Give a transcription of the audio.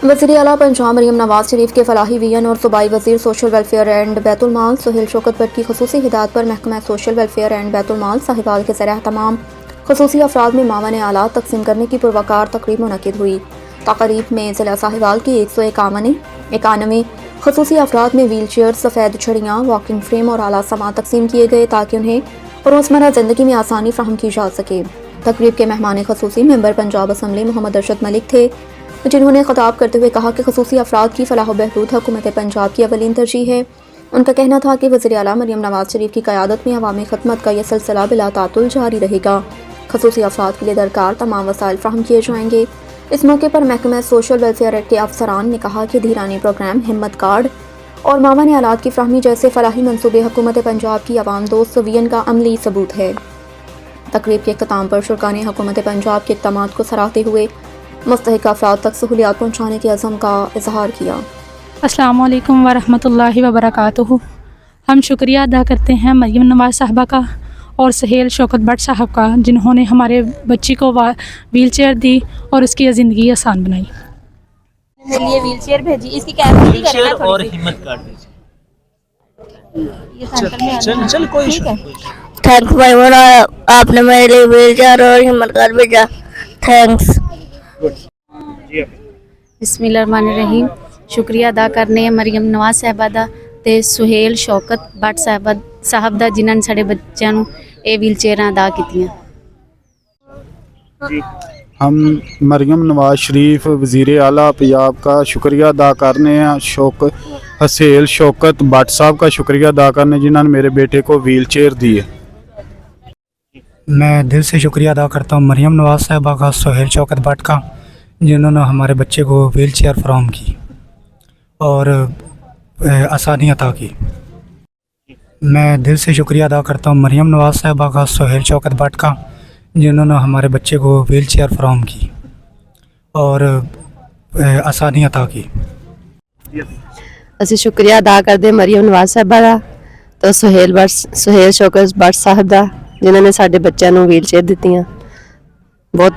वज़ीर आला पंजाब मरीम नवाज शरीफ के फलाही वियन और सूबाई वज़ीर सोशल वेलफेयर एंड बैतुल माल सुहेल शौकत भट्ट की खुसूसी हिदायत पर महकमा सोशल वेलफेयर एंड बैतुल माल साहिवाल के ज़रिए तमाम खुसूसी अफराद में मावन आलात तकसीम करने की पुरवकार तकरीब मुनक़िद हुई। तकरीब में ज़िला साहिवाल की 191 खुसूसी अफराद में व्हील चेयर, सफ़ेद छड़ियाँ, वॉकिंग फ्रेम और आला सामान तकसीम किए गए ताकि उन्हें रोज़मर्रा ज़िंदगी में आसानी फ़राहम की जा सके। तकरीब के मेहमान खुसूसी मेंबर पंजाब असम्बली मोहम्मद अरशद मलिक थे, जिन्होंने खिताब करते हुए कहा कि खुसूसी अफराद की फलाह बहबूद हुकूमत पंजाब की अवलीन तरजीह है। उनका कहना था कि वज़ीर आला मरीम नवाज शरीफ की क़यादत में अवामी खिदमत का यह सिलसिला बिला तातुल जारी रहेगा। खुसूसी अफराद के लिए दरकार तमाम वसाइल फ़राहम किए जाएंगे। इस मौके पर महकमा सोशल वेलफेयर के अफसरान ने कहा कि धीरानी प्रोग्राम, हिम्मत कार्ड और मावन आलात की फ्राहमी जैसे फलाही मनसूबे हुकूमत पंजाब की अवाम दोस्त वियन का अमली सबूत है। तकरीब के इख्तिताम पर शुरका ने हुकूमत पंजाब के इक़दामात को सराहते हुए मुस्तहिक़ अफराद तक सहूलियात पहुँचाने के अज़म का इजहार किया। अस्सलामु अलैकुम वरहमतुल्लाहि वबरकातुहू। हम शुक्रिया अदा करते हैं मरीम नवाज साहबा का और सुहेल शौकत भट्ट साहब का, जिन्होंने हमारे बच्ची को व्हील चेयर दी और उसकी ज़िंदगी आसान बनाई। मेरे लिए व्हील चेयर भेजी, इसकी कैपेसिटी करना और हिम्मत कार्ड ये सेंटर में चल चल कोई ठीक है। थैंक्स भाई मोना, आपने मेरे लिए व्हील चेयर और हिम्मत कार्ड भेजा। थैंक्स। बिस्मिल्लाहिर्रहमानिर्रहीम। शुक्रिया अदा करने मरीम नवाज साहबा दा ते सुहेल शौकत भट्ट साहब दा, जिन्हां ने साढ़े बच्चों नूं ये व्हील चेयरां अदा कीतियां। हम मरीम नवाज शरीफ वज़ीर आला पंजाब का शुक्रिया अदा करने हैं। सुहेल शौकत भट्ट साहब का शुक्रिया अदा करने, जिन्होंने मेरे बेटे को व्हील चेयर दी है। मैं दिल से शुक्रिया अदा करता हूँ मरीम नवाज साहबा का, सुहेल शौकत भट्ट का, जिन्होंने हमारे बच्चे को व्हील चेयर फराहम की और आसानी अता की। मैं दिल से शुक्रिया अदा करता हूँ मरीम नवाज साहबा का, सुहेल शौकत भट्ट का, जिन्होंने हमारे बच्चे को व्हील चेयर फराहम की और आसानी अता की। ਅਸੀਂ शुक्रिया अदा करते मरीम नवाज साहबा का तो सुहेल शौकत भट्ट साहब का, जिन्होंने साढ़े बच्चों को व्हील चेयर दी। बहुत